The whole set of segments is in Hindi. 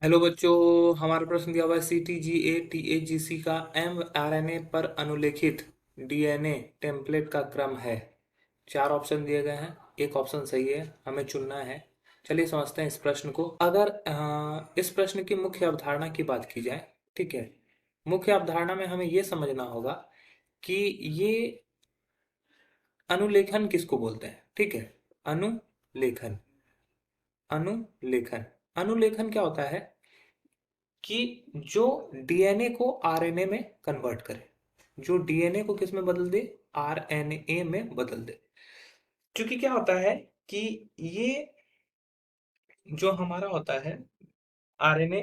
हेलो बच्चों, हमारा प्रश्न दिया हुआ है CTGA-TAGC का mRNA पर अनुलेखित डीएनए टेम्पलेट का क्रम है। चार ऑप्शन दिए गए हैं, एक ऑप्शन सही है, हमें चुनना है। चलिए समझते हैं इस प्रश्न को। अगर इस प्रश्न की मुख्य अवधारणा की बात की जाए, ठीक है। मुख्य अवधारणा में हमें ये समझना होगा कि ये अनुलेखन किसको बोलते हैं, ठीक है। अनुलेखन, अनुलेखन, अनुलेखन क्या होता है कि जो डीएनए को आरएनए में कन्वर्ट करे, जो डीएनए को किस में बदल दे, आरएनए में बदल दे। क्योंकि क्या होता है कि ये जो हमारा होता है आरएनए,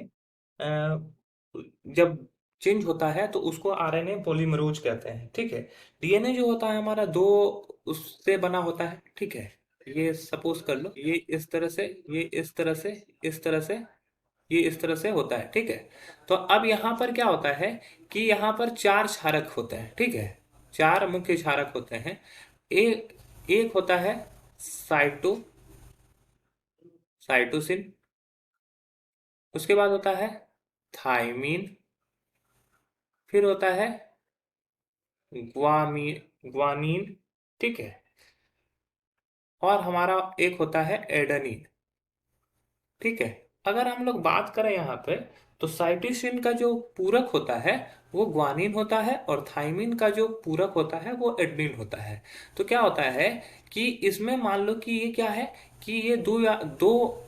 जब चेंज होता है तो उसको आरएनए पॉलीमरोज कहते हैं, ठीक है। डीएनए जो होता है हमारा दो उससे बना होता है, ठीक है। ये सपोज कर लो, ये इस तरह से, ये इस तरह से, इस तरह से, ये इस तरह से होता है, ठीक है। तो अब यहाँ पर क्या होता है कि यहाँ पर चार क्षारक होते हैं, ठीक है। चार मुख्य क्षारक होते हैं। एक एक होता है साइटोसिन, उसके बाद होता है थाइमीन, फिर होता है ग्वामी ग्वानीन, ठीक है। और हमारा एक होता है एडेनिन, ठीक है। अगर हम लोग बात करें यहाँ पे, तो साइटोसिन का जो पूरक होता है वो ग्वानिन होता है, और थाइमिन का जो पूरक होता है वो एडेनिन होता है। तो क्या होता है कि इसमें मान लो कि ये क्या है कि ये दो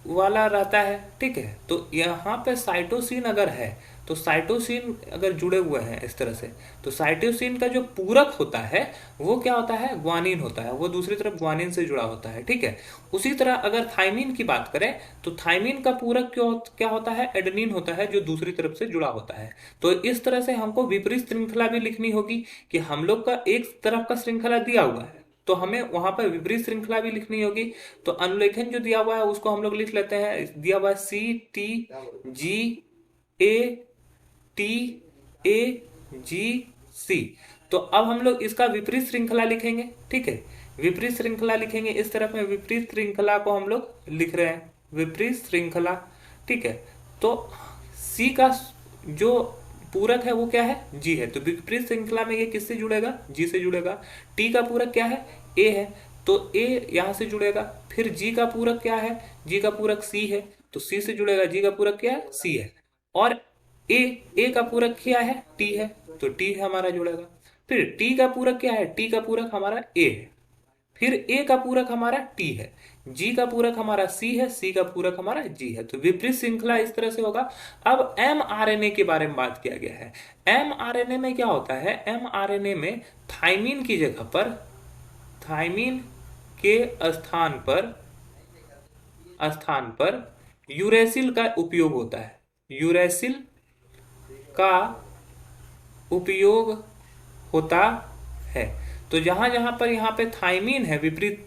वाला रहता है, ठीक है। तो यहाँ पे साइटोसिन अगर है, तो साइटोसिन अगर जुड़े हुए हैं इस तरह से, तो साइटोसिन का जो पूरक होता है वो क्या होता है, ग्वानिन होता है। वो दूसरी तरफ ग्वानिन से जुड़ा होता है, ठीक है। उसी तरह अगर थाइमिन की बात करें, तो थाइमिन का पूरक क्या होता है, एडेनिन होता है, जो दूसरी तरफ से जुड़ा होता है। तो इस तरह से हमको विपरीत श्रृंखला भी लिखनी होगी कि हम लोग का एक तरफ का श्रृंखला दिया हुआ है, तो हमें वहां पर विपरीत श्रृंखला भी लिखनी होगी। तो अनुलेखन जो दिया हुआ है उसको हम लोग लिख लेते हैं, दिया हुआ है CTGA-TAGC। तो अब हम लोग इसका विपरीत श्रृंखला लिखेंगे, ठीक है। विपरीत श्रृंखला लिखेंगे, इस तरफ में विपरीत श्रृंखला को हम लोग लिख रहे हैं, विपरीत श्रृंखला, ठीक है। तो सी का जो पूरक है वो क्या है, जी है। तो विपरीत श्रृंखला में ये किससे जुड़ेगा, जी से जुड़ेगा। टी का पूरक क्या है, ए है, तो ए यहां से जुड़ेगा। फिर जी का पूरक क्या है, जी का पूरक सी है, तो सी से जुड़ेगा। जी का पूरक क्या है, सी है। और ए ए का पूरक क्या है, टी है, तो टी है हमारा जुड़ेगा। फिर टी का पूरक क्या है, टी का पूरक हमारा ए है। फिर ए का पूरक हमारा टी है, जी का पूरक हमारा सी है, सी का पूरक हमारा जी है। तो विपरीत श्रृंखला इस तरह से होगा। अब एम आर एन ए के बारे में बात किया गया है। एम आर एन ए में क्या होता है, एम आर एन ए में थाइमीन की जगह पर, थाइमीन के स्थान पर यूरेसिल का उपयोग होता है। यूरेसिल का उपयोग होता है। तो जहां जहां पर यहाँ पे थाइमीन है विपरीत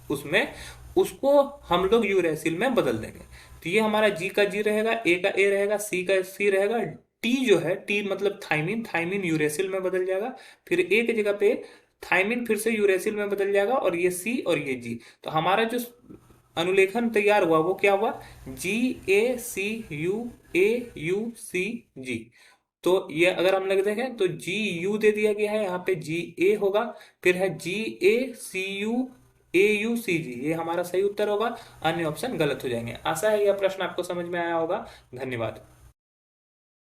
उसमें, उसको हम लोग यूरेसिल में बदल देंगे। तो ये हमारा जी का जी रहेगा, ए का ए रहेगा, सी का सी रहेगा। टी जो है, टी मतलब थाइमीन, थाइमीन यूरेसिल में बदल जाएगा। फिर ए की जगह पे थाइमीन फिर से यूरेसिल में बदल जाएगा, और ये सी और ये जी। तो हमारा जो अनुलेखन तैयार हुआ वो क्या हुआ, GACUAUCG। तो ये अगर हम लोग देखें तो GU दे दिया गया है, यहाँ पे GA होगा। फिर है GACUAUCG, ये हमारा सही उत्तर होगा। अन्य ऑप्शन गलत हो जाएंगे। आशा है यह प्रश्न आपको समझ में आया होगा। धन्यवाद।